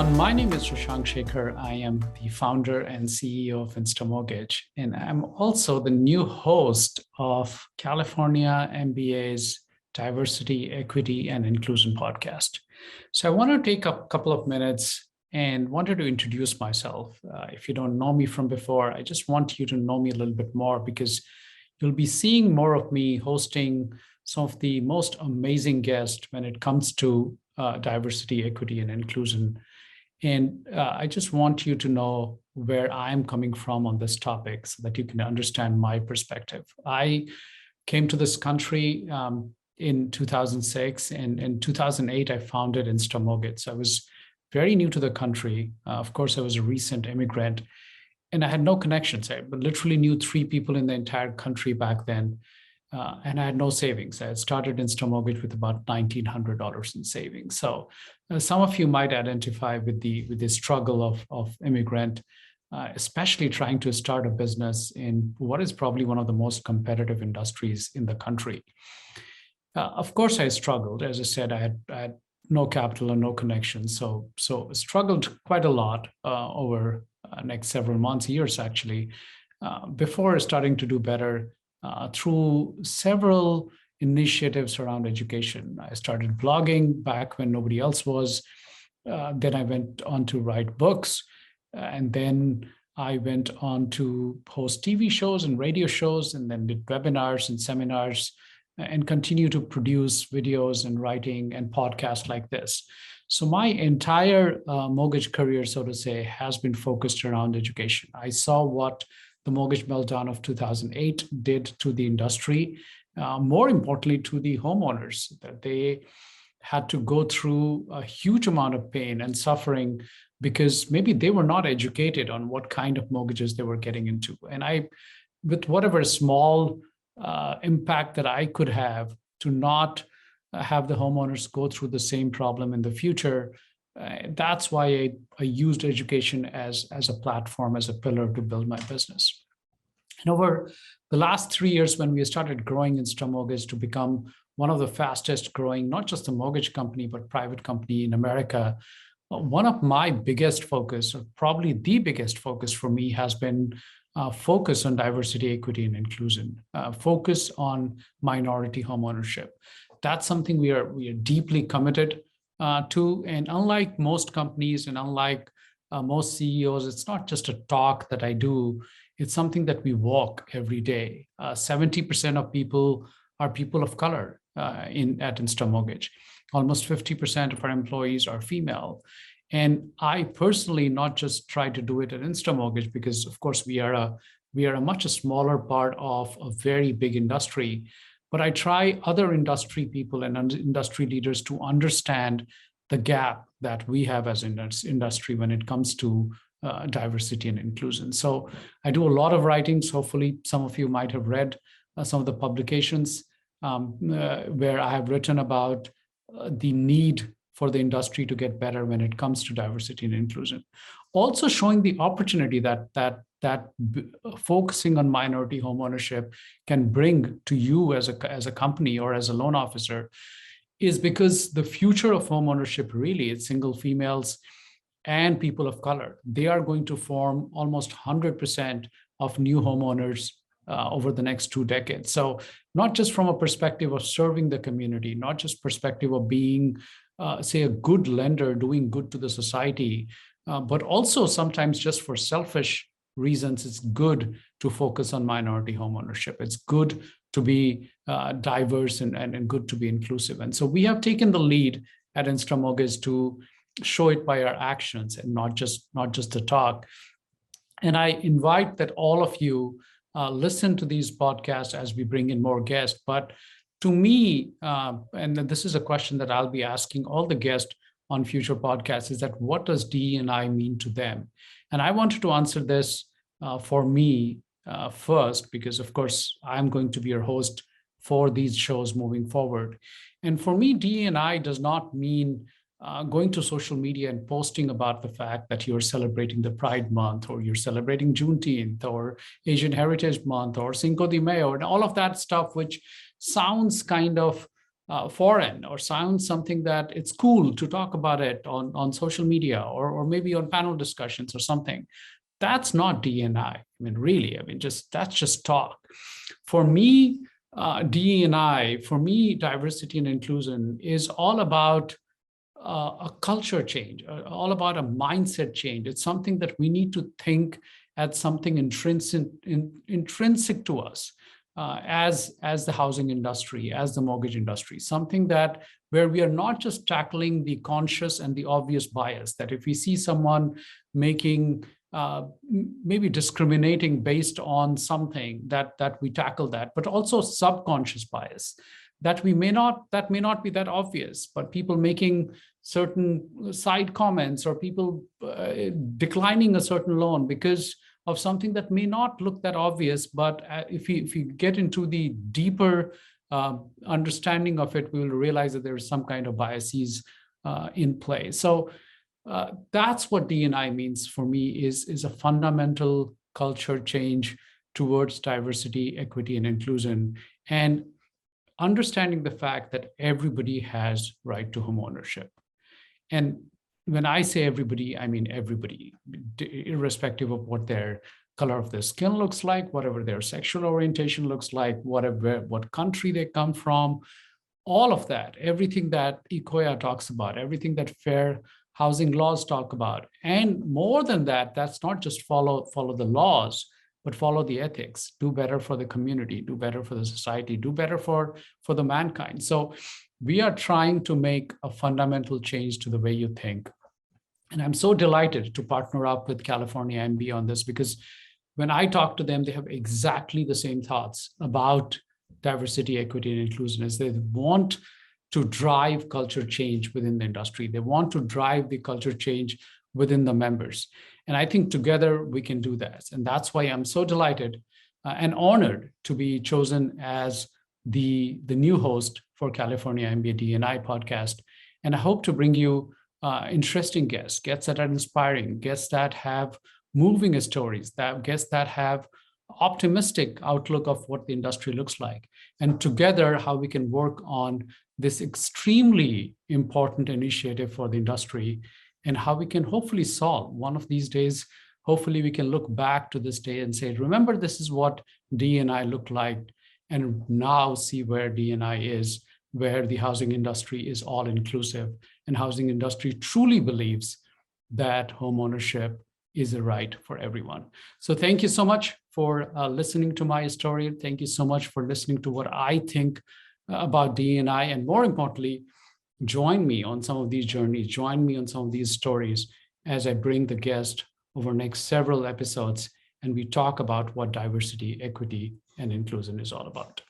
everyone. My name is Shashank Shekhar. I am the founder and CEO of InstaMortgage, and I'm also the new host of California MBA's Diversity, Equity, and Inclusion podcast. So I want to take a couple of minutes and wanted to introduce myself. If you don't know me from before, I just want you to know me a little bit more because you'll be seeing more of me hosting some of the most amazing guests when it comes to diversity, equity, and inclusion. And I just want you to know where I'm coming from on this topic so that you can understand my perspective. I came to this country in 2006, and in 2008, I founded InstaMortgage. So I was very new to the country. Of course, I was a recent immigrant, and I had no connections. I literally knew 3 people in the entire country back then. And I had no savings. I had started InstaMortgage with about $1,900 in savings. So some of you might identify with the struggle of immigrant, especially trying to start a business in what is probably one of the most competitive industries in the country. Of course, I struggled. As I said, I had no capital and no connections. So struggled quite a lot over next several months, years actually, before starting to do better. Through several initiatives around education. I started blogging back when nobody else was. Then I went on to write books. And then I went on to host TV shows and radio shows, and then did webinars and seminars, and continue to produce videos and writing and podcasts like this. So my entire mortgage career, so to say, has been focused around education. I saw what the mortgage meltdown of 2008 did to the industry, more importantly to the homeowners, that they had to go through a huge amount of pain and suffering because maybe they were not educated on what kind of mortgages they were getting into. And I, with whatever small impact that I could have to not have the homeowners go through the same problem in the future, that's why I used education as a platform, as a pillar to build my business. And over the last 3 years, when we started growing InstaMortgage to become one of the fastest growing, not just a mortgage company, but private company in America, one of my biggest focus, or probably the biggest focus for me, has been focus on diversity, equity, and inclusion, focus on minority homeownership. That's something we are deeply committed to. And unlike most companies and unlike most CEOs, it's not just a talk that I do, it's something that we walk every day. 70% of people are people of color at InstaMortgage. Almost 50% of our employees are female. And I personally not just try to do it at InstaMortgage because, of course, we are a much smaller part of a very big industry, but I try other industry people and industry leaders to understand the gap that we have as an industry when it comes to diversity and inclusion. So I do a lot of writings. Hopefully, some of you might have read some of the publications where I have written about the need for the industry to get better when it comes to diversity and inclusion. Also showing the opportunity that focusing on minority homeownership can bring to you as a company or as a loan officer is because the future of homeownership really is single females and people of color. They are going to form almost 100% of new homeowners over the next 2 decades. So not just from a perspective of serving the community, not just perspective of being, say, a good lender, doing good to the society, but also sometimes just for selfish reasons, it's good to focus on minority homeownership. It's good to be diverse and good to be inclusive. And so we have taken the lead at InstaMortgage to show it by our actions and not just the talk. And I invite that all of you listen to these podcasts as we bring in more guests. But to me, and this is a question that I'll be asking all the guests on future podcasts, is that what does DE&I mean to them? And I wanted to answer this for me first, because of course, I'm going to be your host for these shows moving forward. And for me, DE&I does not mean going to social media and posting about the fact that you're celebrating the Pride Month, or you're celebrating Juneteenth, or Asian Heritage Month, or Cinco de Mayo, and all of that stuff, which sounds kind of foreign or sounds something that it's cool to talk about it on social media or maybe on panel discussions or something. That's not D&I. I mean, really, I mean, just that's just talk. For me, DE&I, for me, diversity and inclusion is all about a culture change, all about a mindset change. It's something that we need to think as something intrinsic to us as the housing industry, as the mortgage industry, something that where we are not just tackling the conscious and the obvious bias, that if we see someone making maybe discriminating based on something that we tackle that, but also subconscious bias that may not be that obvious, but people making certain side comments or people declining a certain loan because of something that may not look that obvious, but if you get into the deeper understanding of it, we will realize that there is some kind of biases in play. So that's what D&I means for me is a fundamental culture change towards diversity, equity, and inclusion, and understanding the fact that everybody has right to home ownership. And when I say everybody, I mean everybody, irrespective of what their color of their skin looks like, whatever their sexual orientation looks like, what country they come from, all of that, everything that ECOIA talks about, everything that fair housing laws talk about. And more than that, that's not just follow the laws, but follow the ethics, do better for the community, do better for the society, do better for the mankind. So we are trying to make a fundamental change to the way you think. And I'm so delighted to partner up with California MBA on this, because when I talk to them, they have exactly the same thoughts about diversity, equity, and inclusion as they want to drive culture change within the industry. They want to drive the culture change within the members. And I think together we can do that. And that's why I'm so delighted and honored to be chosen as the new host for California MBA D&I podcast. And I hope to bring you interesting guests that are inspiring, guests that have moving stories, guests that have optimistic outlook of what the industry looks like. And together, how we can work on this extremely important initiative for the industry and how we can hopefully solve one of these days. Hopefully we can look back to this day and say, remember, this is what D&I looked like, and now see where D&I is, where the housing industry is all inclusive and housing industry truly believes that homeownership is a right for everyone. So thank you so much for listening to my story. Thank you so much for listening to what I think about D&I, and more importantly, join me on some of these journeys, join me on some of these stories as I bring the guest over next several episodes and we talk about what diversity, equity, and inclusion is all about.